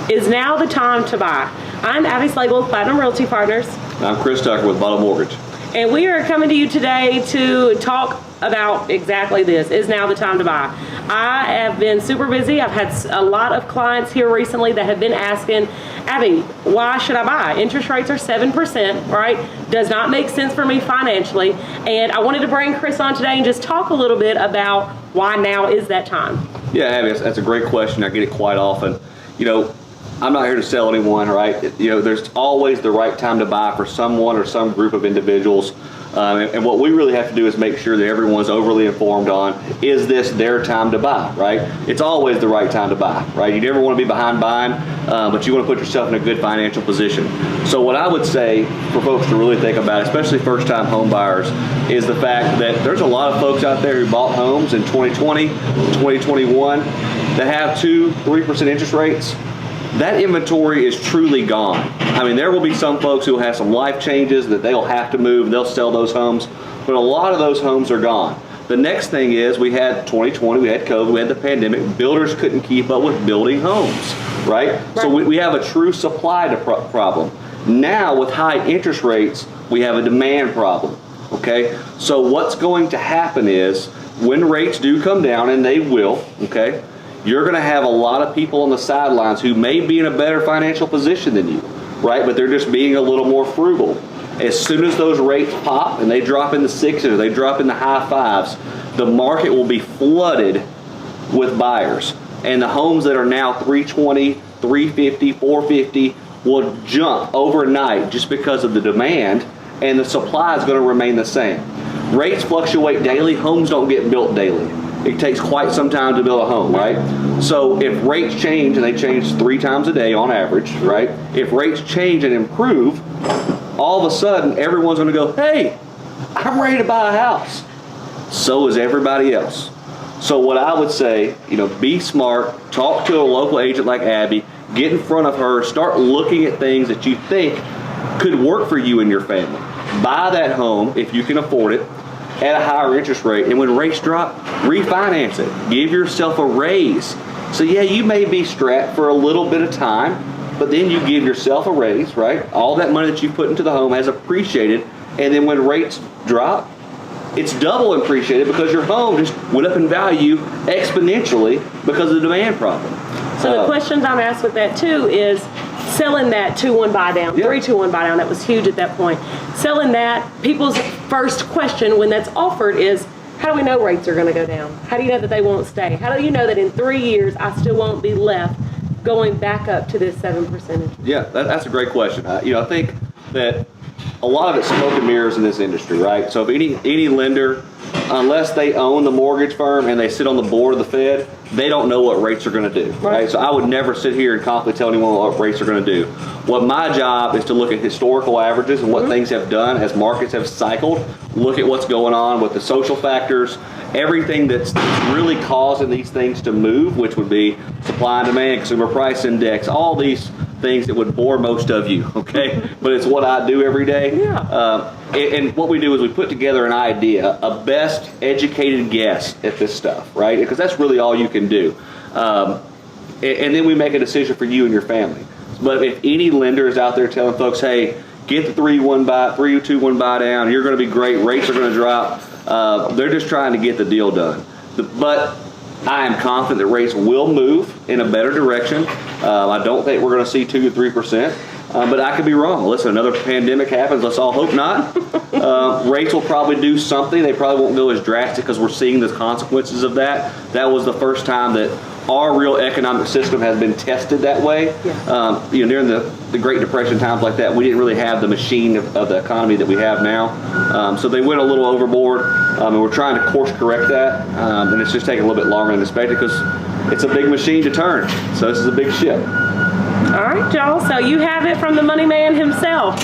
Is now the time to buy. I'm Abby Slagle with Platinum Realty Partners. I'm Chris Tucker with Bottle Mortgage. And we are coming to you today to talk about exactly this. Is now the time to buy. I have been super busy. I've had a lot of clients here recently that have been asking, Abby, why should I buy? Interest rates are 7%, right? Does not make sense for me financially. And I wanted to bring Chris on today and just talk a little bit about why now is that time. Yeah, Abby, that's a great question. I get it quite often. You know, I'm not here to sell anyone, right? There's always the right time to buy for someone or some group of individuals. And what we really have to do is make sure that everyone's overly informed on, is this their time to buy, right? It's always the right time to buy, right? You never want to be behind buying, but you want to put yourself in a good financial position. So what I would say for folks to really think about, especially first-time home buyers, is the fact that there's a lot of folks out there who bought homes in 2020, 2021 that have 2-3% interest rates. That inventory is truly gone. I mean, there will be some folks who will have some life changes that they'll have to move, and they'll sell those homes, but a lot of those homes are gone. The next thing is we had 2020, we had COVID, we had the pandemic. Builders couldn't keep up with building homes, right? So we have a true supply problem. Now, with high interest rates, we have a demand problem, okay? So what's going to happen is when rates do come down, and they will, okay, you're going to have a lot of people on the sidelines who may be in a better financial position than you, right? But they're just being a little more frugal. As soon as those rates pop and they drop in the 6s or they drop in the high 5s, the market will be flooded with buyers. And the homes that are now 320, 350, 450 will jump overnight just because of the demand, and the supply is going to remain the same. Rates fluctuate daily. Homes don't get built daily. It takes quite some time to build a home, right? So if rates change, and they change 3 times a day on average, right? If rates change and improve, all of a sudden everyone's going to go, hey, I'm ready to buy a house. So is everybody else. So what I would say, be smart, talk to a local agent like Abby, get in front of her, start looking at things that you think could work for you and your family. Buy that home if you can afford it at a higher interest rate, and when rates drop, refinance it. Give yourself a raise. So yeah, you may be strapped for a little bit of time, but then you give yourself a raise, right? All that money that you put into the home has appreciated, and then when rates drop, it's double appreciated because your home just went up in value exponentially because of the demand problem. So the questions I'm asked with that too is selling that 2-1 buy down, 3-2-1 buy down, that was huge at that point. Selling that, people's first question when that's offered is, how do we know rates are going to go down? How do you know that they won't stay? How do you know that in 3 years I still won't be left going back up to this 7%? Yeah, that's a great question. I think that a lot of it's smoke and mirrors in this industry, right? So if any lender, unless they own the mortgage firm and they sit on the board of the Fed, they don't know what rates are going to do, right? So I would never sit here and confidently tell anyone what rates are going to do. What my job is to look at historical averages and what things have done as markets have cycled, look at what's going on with the social factors, everything that's really causing these things to move, which would be supply and demand, consumer price index, all these things that would bore most of you, okay? But it's what I do every day. And what we do is we put together an idea, a best educated guess at this stuff, right? Because that's really all you can do. And then we make a decision for you and your family. But if any lender is out there telling folks, hey, get the 3-2-1 buy down, you're going to be great, rates are going to drop, they're just trying to get the deal done. But I am confident that rates will move in a better direction. I don't think we're going to see 2 to 3%, but I could be wrong. Listen, another pandemic happens. Let's all hope not. Rates will probably do something. They probably won't go as drastic because we're seeing the consequences of that. That was the first time that our real economic system has been tested that way. During the Great Depression, times like that, we didn't really have the machine of the economy that we have now. So they went a little overboard, and we're trying to course correct that. And it's just taking a little bit longer than expected because it's a big machine to turn. So this is a big ship. All right, y'all. So you have it from the money man himself.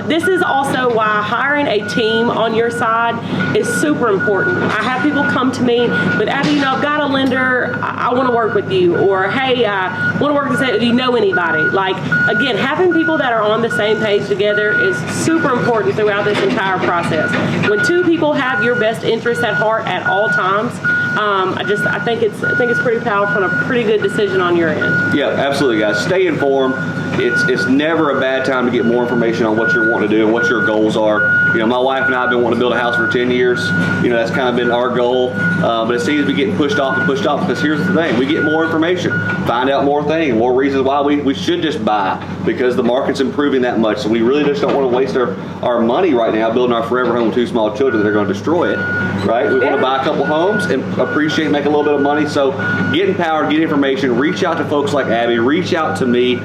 This is also why hiring a team on your side is super important. I have people come to me with, Abby, you know, I've got a lender. I want to work with you. Or, hey, I want to work with you. Do you know anybody? Like, again, having people that are on the same page together is super important throughout this entire process. When two people have your best interest at heart at all times, I think it's pretty powerful and a pretty good decision on your end. Yeah, absolutely, guys. Stay informed. It's never a bad time to get more information on what you're wanting to do and what your goals are. You know, my wife and I have been wanting to build a house for 10 years. You know, that's kind of been our goal. But it seems to be getting pushed off because here's the thing. We get more information, find out more things, more reasons why we should just buy because the market's improving that much. So we really just don't want to waste our money right now building our forever home with two small children that are going to destroy it, right? We want to buy a couple homes and appreciate, make a little bit of money. So get empowered, get information, reach out to folks like Abby, reach out to me.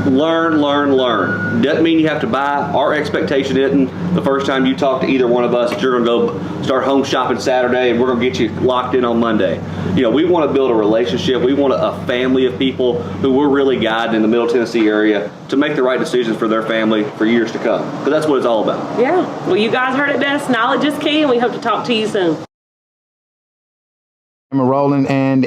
Learn. Doesn't mean you have to buy. Our expectation isn't the first time you talk to either one of us that you're going to go start home shopping Saturday and we're going to get you locked in on Monday. You know, we want to build a relationship. We want a family of people who we're really guiding in the Middle Tennessee area to make the right decisions for their family for years to come. Because that's what it's all about. Yeah. Well, you guys heard it best. Knowledge is key, and we hope to talk to you soon. I'm rolling and